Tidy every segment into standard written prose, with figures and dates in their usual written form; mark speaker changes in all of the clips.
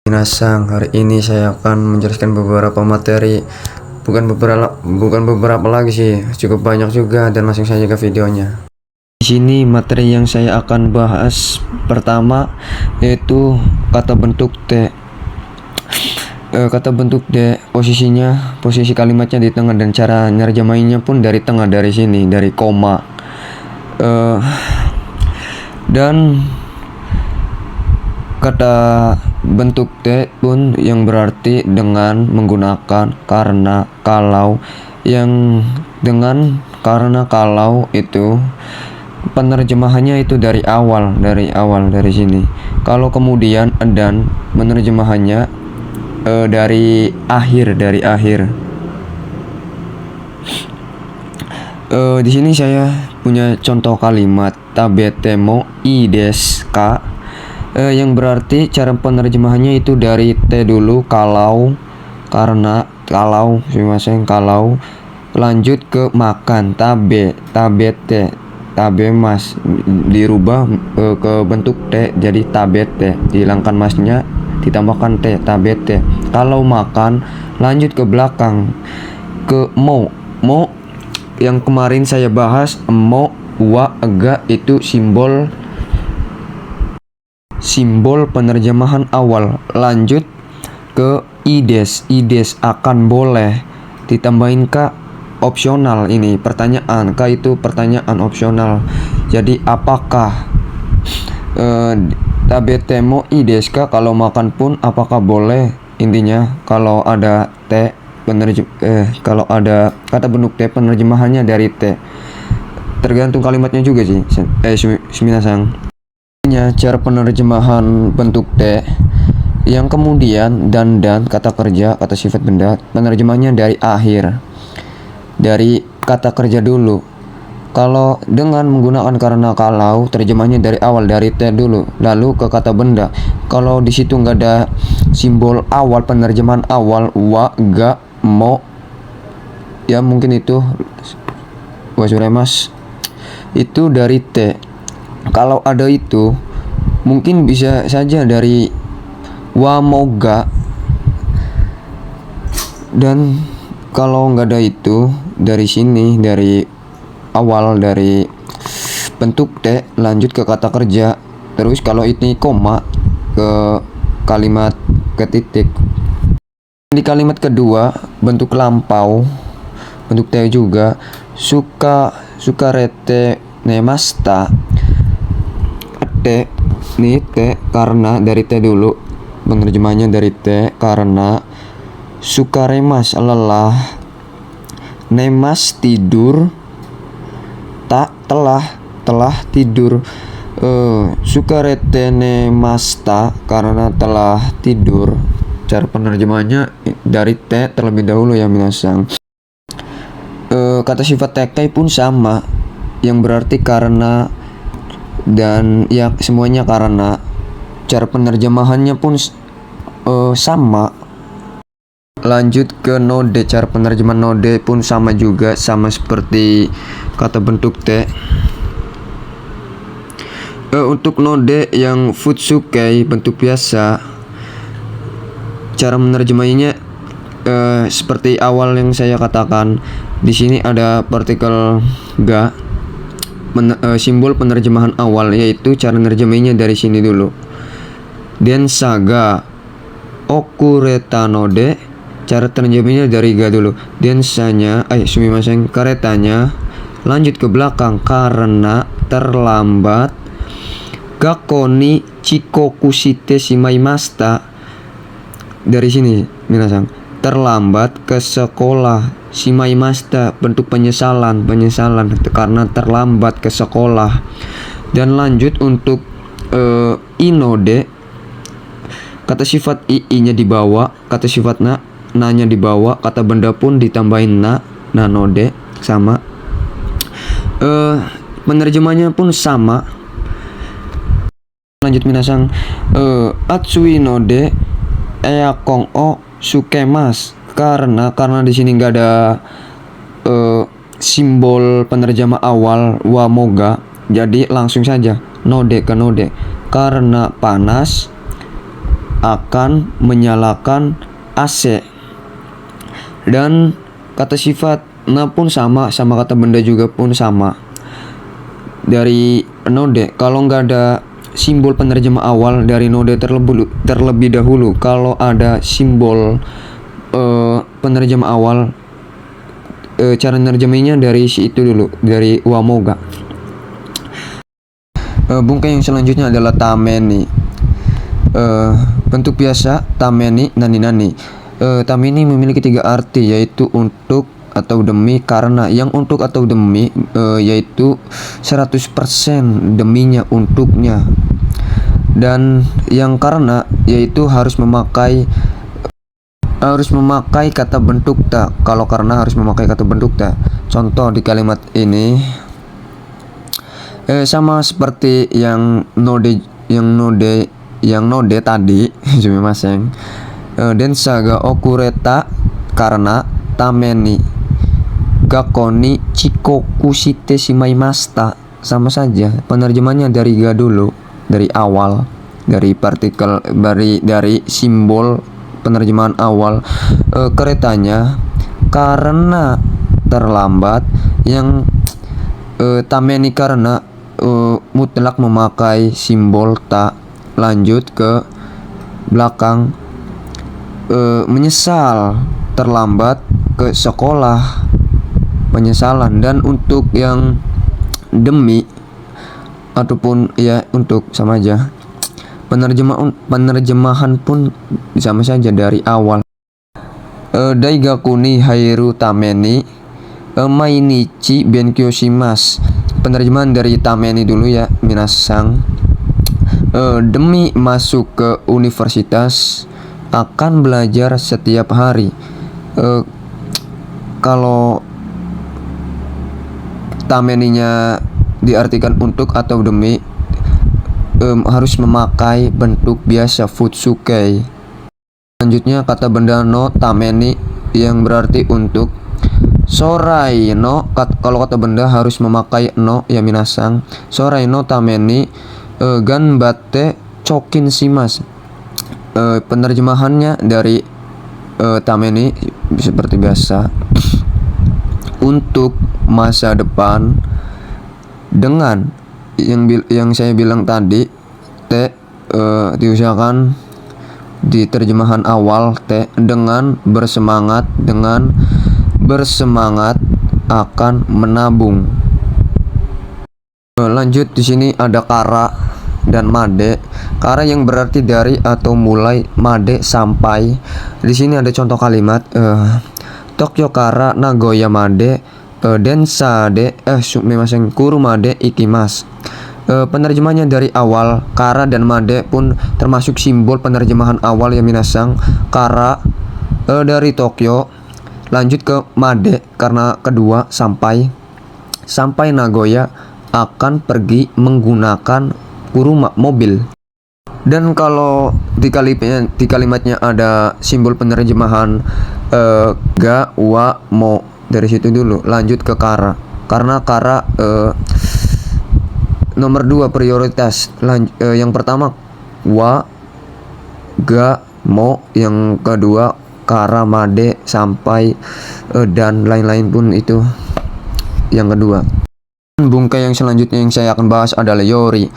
Speaker 1: Minasang, hari ini saya akan menjelaskan beberapa materi, bukan beberapa lagi sih, cukup banyak juga, dan langsung saja ke videonya. Di sini materi yang saya akan bahas pertama yaitu kata bentuk T. Kata bentuk D, posisi kalimatnya di tengah, dan cara nerjemahinnya pun dari tengah, dari sini, dari koma. Dan kata bentuk T pun yang berarti dengan, menggunakan, karena, kalau, yang dengan, karena, kalau itu penerjemahannya itu dari awal dari sini. Kalau kemudian dan menerjemahannya dari akhir. Di sini saya punya contoh kalimat tabetemo i desu ka, yang berarti cara penerjemahannya itu dari T dulu, kalau, karena, kalau, kalau, lanjut ke makan, tabete, tabemas, dirubah ke bentuk T jadi tabete, dihilangkan masnya, ditambahkan T, tabete. Kalau makan, lanjut ke belakang ke mo yang kemarin saya bahas, mo, wa, ga itu simbol penerjemahan awal. Lanjut ke ides akan, boleh, ditambahin ka, opsional. Ini pertanyaan, ka itu pertanyaan opsional, jadi apakah. Tabetemo ides ka, kalau makan pun apakah boleh. Intinya kalau ada T kalau ada kata bentuk T, penerjemahannya dari T. Tergantung kalimatnya juga sih. Suminasang. Cara penerjemahan bentuk T yang kemudian dan kata kerja, kata sifat benda, penerjemahannya dari akhir, dari kata kerja dulu. Kalau dengan menggunakan karena, kalau, terjemahnya dari awal, dari T dulu, lalu ke kata benda. Kalau di situ nggak ada simbol awal, penerjemahan awal, wa, ga, mo, ya mungkin itu wasuremas, itu dari T. Kalau ada itu, mungkin bisa saja dari wa, mo, ga. Dan kalau nggak ada itu, dari sini, dari awal, dari bentuk T, lanjut ke kata kerja. Terus kalau ini koma, ke kalimat, ke titik. Di kalimat kedua, bentuk lampau, bentuk T juga, sukarete nemasta. T, nih T, karena, dari T dulu, penerjemahannya dari T, karena, sukaremas, lelah, nemas, tidur, tak, telah tidur. Sukarete nemasta, karena telah tidur. Cara penerjemahannya dari T terlebih dahulu ya minasang. Kata sifat tekai pun sama, yang berarti karena, dan ya semuanya karena. Cara penerjemahannya pun sama. Lanjut ke node, cara penerjemahan node pun sama juga, sama seperti kata bentuk T. Untuk node yang futsukai, bentuk biasa, cara menerjemahinya seperti awal yang saya katakan. Di sini ada partikel ga, simbol penerjemahan awal, yaitu cara menerjemahinya dari sini dulu. Densaga okureta node, cara terjemahnya dari ga dulu. Densanya, sumimasen, karetanya, lanjut ke belakang karena terlambat. Gakoni chikokushite shimaimashita, dari sini minasang, terlambat ke sekolah. Shimaimashita, bentuk penyesalan karena terlambat ke sekolah. Dan lanjut untuk inode, kata sifat i-nya dibawa, kata sifat na-nya dibawa, kata benda pun ditambahin node, sama. Penerjemahnya pun sama. Lanjut minasang, atsui node eakong o sukemas, karena di sini nggak ada simbol penerjemah awal wa, moga, jadi langsung saja node ke node. Karena panas, akan menyalakan AC. Dan kata sifatnya pun sama kata benda juga pun sama. Dari node, kalau nggak ada simbol penerjemah awal dari node terlebih dahulu, kalau ada simbol penerjemah awal, cara nerjemahnya dari si itu dulu, dari wamoga. Bungkai yang selanjutnya adalah tameni. Bentuk biasa tameni nani. Tameni memiliki 3 arti, yaitu untuk atau demi, karena. Yang untuk atau demi yaitu 100% deminya, untuknya. Dan yang karena yaitu harus memakai kata bentuk ta. Kalau karena harus memakai kata bentuk ta. Contoh di kalimat ini sama seperti yang node tadi. Sumimasen. Densa ga okureta karena tameni gakoni chikoku shite shimaimashita. Sama saja, penerjemahnya dari ga dulu, dari awal, dari partikel, dari simbol penerjemahan awal. Keretanya karena terlambat. Yang tameni karena mutlak memakai simbol ta. Lanjut ke belakang, menyesal, terlambat ke sekolah, penyesalan. Dan untuk yang demi ataupun ya untuk, sama aja, penerjemahan pun sama saja dari awal. Daigakuni hairu tameni mainichi benkyou shimasu. Penerjemahan dari tameni dulu ya, minasang. Demi masuk ke universitas akan belajar setiap hari. Kalau tameninya diartikan untuk atau demi, harus memakai bentuk biasa futsukei. Selanjutnya kata benda no tameni yang berarti untuk. Sorai no, kalau kata benda harus memakai no ya minasang. Sorai no tameni ganbatte chokin shimasu. Penerjemahannya dari tameni seperti biasa, untuk masa depan. Dengan yang saya bilang tadi, te diusahakan di terjemahan awal te, dengan bersemangat akan menabung. Lanjut, di sini ada kara dan made. Kara yang berarti dari atau mulai, made sampai. Di sini ada contoh kalimat, Tokyo kara Nagoya made densa de sumimasen kurumade ikimasu. Penerjemahannya dari awal. Kara dan made pun termasuk simbol penerjemahan awal ya minasang. Kara dari Tokyo, lanjut ke made karena kedua, sampai Nagoya akan pergi menggunakan kuruma, mobil. Dan kalau di kalimatnya ada simbol penerjemahan ga, wa, mo, dari situ dulu. Lanjut ke kara, karena kara nomor 2 prioritas. Yang pertama wa, ga, mo. Yang kedua kara, made, sampai, dan lain-lain pun itu yang kedua. Bungkai yang selanjutnya yang saya akan bahas adalah yori.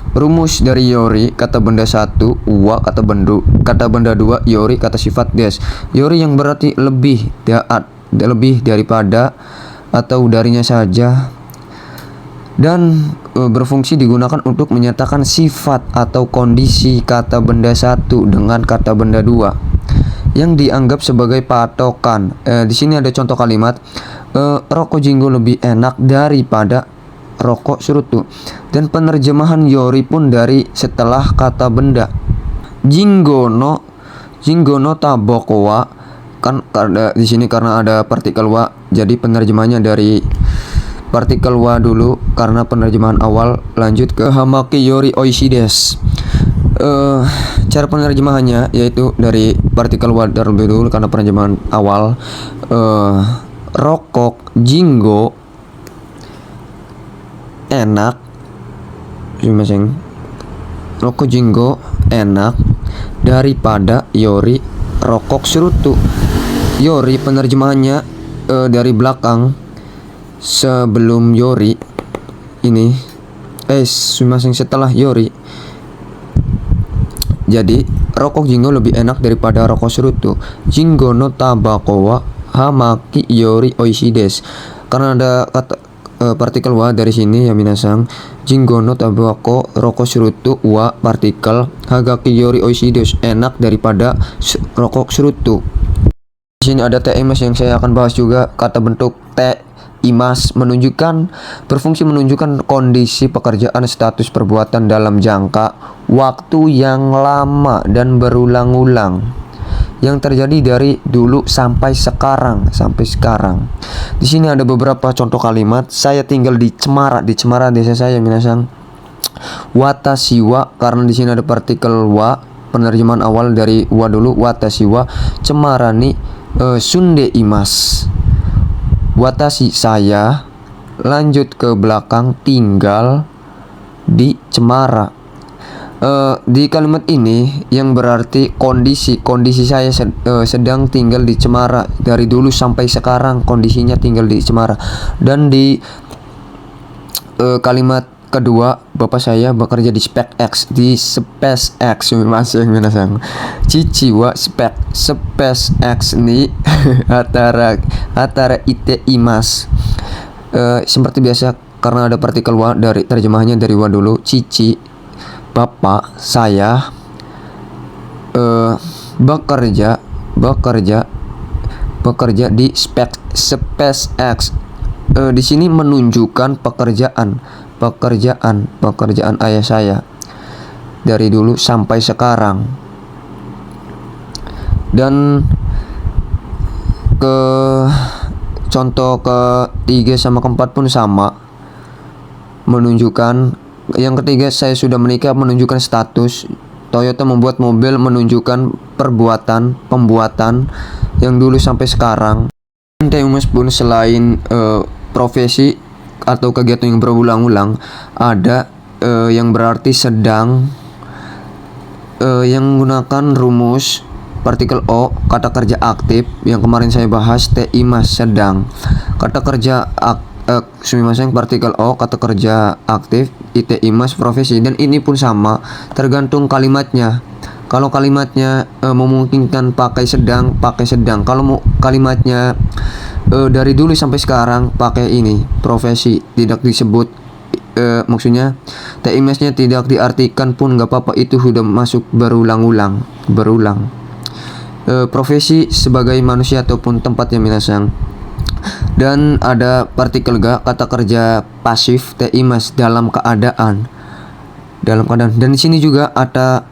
Speaker 1: Rumus dari yori, kata benda 1 wa, kata benda 2 yori, kata sifat des. Yori yang berarti lebih daripada atau darinya saja, dan berfungsi digunakan untuk menyatakan sifat atau kondisi kata benda 1 dengan kata benda 2 yang dianggap sebagai patokan. Di sini ada contoh kalimat, rokok jinggo lebih enak daripada rokok cerutu. Dan penerjemahan yori pun dari setelah kata benda. Jinggo no taboko wa, kan di sini karena ada partikel wa, jadi penerjemahannya dari partikel wa dulu karena penerjemahan awal. Lanjut ke hamaki yori oishi desu. Cara penerjemahannya yaitu dari partikel wa terlebih dulu karena penerjemahan awal. Rokok jinggo enak, rokok jinggo enak daripada Yori rokok cerutu. Yori penerjemahannya dari belakang sebelum Yori ini sumasing setelah Yori. Jadi rokok Jingo lebih enak daripada rokok cerutu. Jingo no tabako wa hamaki Yori oishii desu. Karena ada kata partikel wa dari sini ya minasang. Jingo no tabako rokok cerutu wa partikel hagaki Yori oishii desu, enak daripada rokok cerutu. Di sini ada te imas yang saya akan bahas juga. Kata bentuk te imas berfungsi menunjukkan kondisi pekerjaan, status perbuatan dalam jangka waktu yang lama dan berulang-ulang yang terjadi dari dulu sampai sekarang. Di sini ada beberapa contoh kalimat. Saya tinggal di Cemara desa saya minasang. Watashi wa, karena di sini ada partikel wa, penerjemahan awal dari wa dulu. Watashi wa Cemara ni sunde imas. Watashi saya, lanjut ke belakang, tinggal di Cemara. Di kalimat ini yang berarti kondisi saya sedang tinggal di Cemara dari dulu sampai sekarang, kondisinya tinggal di Cemara. Dan di kalimat kedua, bapak saya bekerja di SpaceX, masih minasang. Cici wa SpaceX ni atara ite imas. Seperti biasa, karena ada partikel wa, dari terjemahannya dari wa dulu. Cici, bapak saya bekerja di SpaceX. Di sini menunjukkan pekerjaan ayah saya dari dulu sampai sekarang. Dan contoh ketiga sama keempat pun sama, menunjukkan. Yang ketiga, saya sudah menikah, menunjukkan status. Toyota membuat mobil, menunjukkan pembuatan yang dulu sampai sekarang. Teumas pun selain profesi atau kegiatan yang berulang-ulang, ada yang berarti sedang, yang menggunakan rumus partikel O, kata kerja aktif yang kemarin saya bahas. Te imas sedang, kata kerja sumimaseng partikel O, kata kerja aktif. Ite imas profesi. Dan ini pun sama, tergantung kalimatnya. Kalau kalimatnya memungkinkan pakai sedang. Kalau kalimatnya dari dulu sampai sekarang, pakai ini profesi, tidak disebut. Maksudnya te imasnya tidak diartikan pun nggak apa-apa, itu sudah masuk berulang. Profesi sebagai manusia ataupun tempat yang minasang. Dan ada partikel ga, kata kerja pasif. Te imas dalam keadaan. Dan di sini juga ada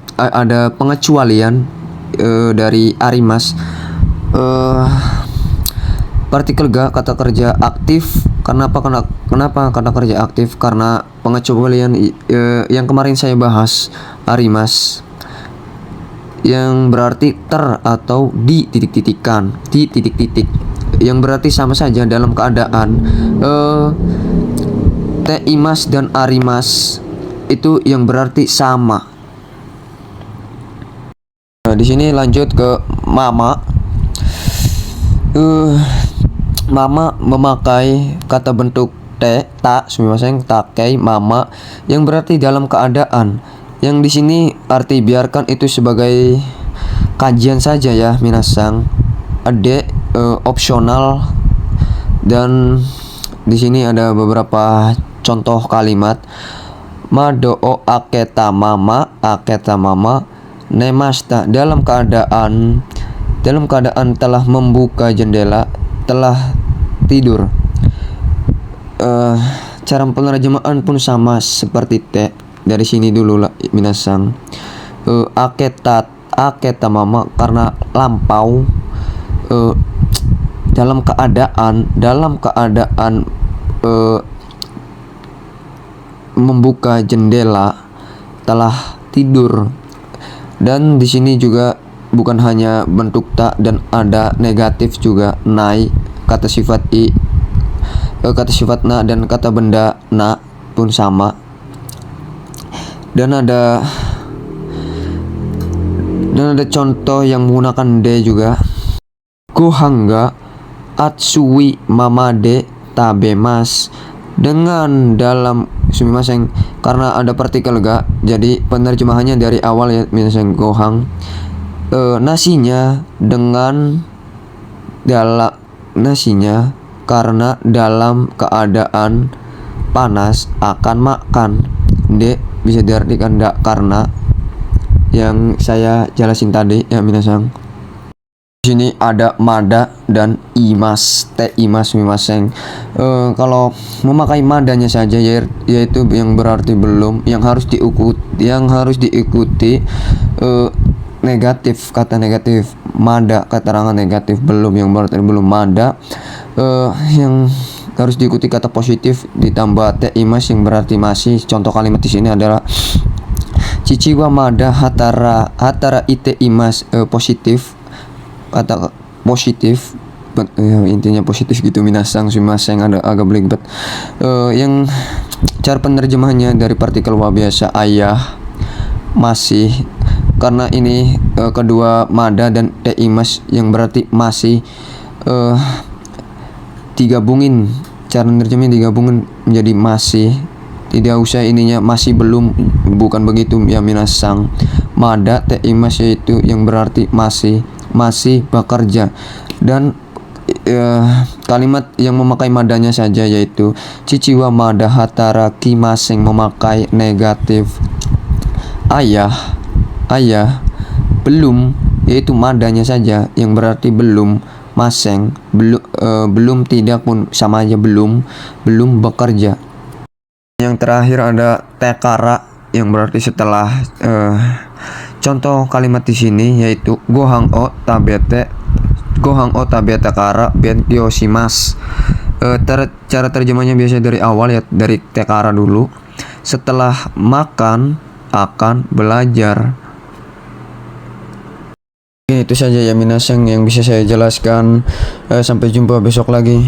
Speaker 1: pengecualian dari arimas. Partikel ga, kata kerja aktif. Kenapa kata kerja aktif? Karena pengecualian yang kemarin saya bahas, arimas, yang berarti ter atau di titik-titikkan, di titik-titik, yang berarti sama saja dalam keadaan. Te imas dan arimas itu yang berarti sama. Nah, di sini lanjut ke mama. Mama memakai kata bentuk te, sumimasen, takai, mama, yang berarti dalam keadaan. Yang di sini arti biarkan itu sebagai kajian saja ya minasang. Ade opsional. Dan di sini ada beberapa contoh kalimat. Madoo aketa mama nemasta, dalam keadaan telah membuka jendela, telah tidur. Cara penerjemahan pun sama seperti te. Dari sini dulu lah minasang. Aketa mama karena lampau. Dalam keadaan membuka jendela, telah tidur. Dan di sini juga bukan hanya bentuk tak, dan ada negatif juga, nai, kata sifat i, kata sifat na, dan kata benda na pun sama. Dan ada Dan ada contoh yang menggunakan D juga. Gohanga atsui mamade tabemas. Dengan dalam sumimasen, karena ada partikel ga, jadi penerjemahannya dari awal ya minasan gohang. Nasinya dengan dalam nasinya karena dalam keadaan panas akan makan. D bisa diartikan ndak karena yang saya jelasin tadi ya minasang. Di sini ada mada dan imas, te imas mimaseng. Kalau memakai madanya saja yaitu yang berarti belum, yang harus diikuti negatif, kata negatif. Mada keterangan negatif, belum yang berarti belum. Mada yang harus diikuti kata positif ditambah te imas yang berarti masih. Contoh kalimat di sini adalah Cici wa mada hatara ite imas, positif, kata positif, intinya positif gitu minasang sumimasen, ada agak belibet. Yang cara penerjemahannya dari partikel wa biasa ayah, masih, karena ini kedua mada dan te imas yang berarti masih digabungin, cara menerjemahnya digabungin menjadi masih. Tidak usah ininya masih belum, bukan begitu ya minasang. Mada te imas yaitu yang berarti masih bekerja. Dan kalimat yang memakai madanya saja yaitu ciciwa mada hatara kimaseng, memakai negatif. Ayah belum, yaitu madanya saja yang berarti belum. Maseng belum tidak pun sama aja belum bekerja. Yang terakhir ada tekara yang berarti setelah. Contoh kalimat di sini yaitu gohang o tabete kara bentyo shimasu. Cara terjemahnya biasa dari awal ya, dari tekara dulu. Setelah makan akan belajar. Oke, itu saja ya minasang yang bisa saya jelaskan. Sampai jumpa besok lagi.